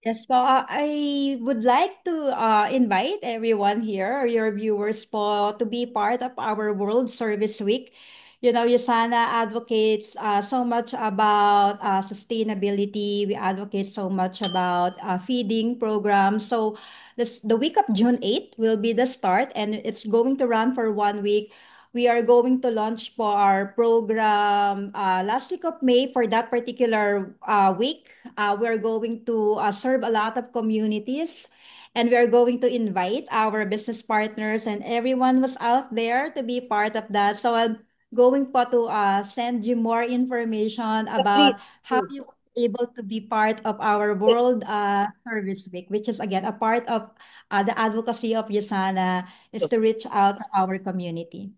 Yes po, I would like to invite everyone here, or your viewers po, to be part of our World Service Week. You know, USANA advocates so much about sustainability. We advocate so much about feeding programs. So the week of June 8th will be the start, and it's going to run for 1 week. We are going to launch for our program last week of May for that particular week. We're going to serve a lot of communities, and we're going to invite our business partners and everyone who's out there to be part of that. So I'm going po to send you more information Yeah, please, about how please. you are able to be part of our World Service Week, which is again a part of the advocacy of USANA is to reach out to our community.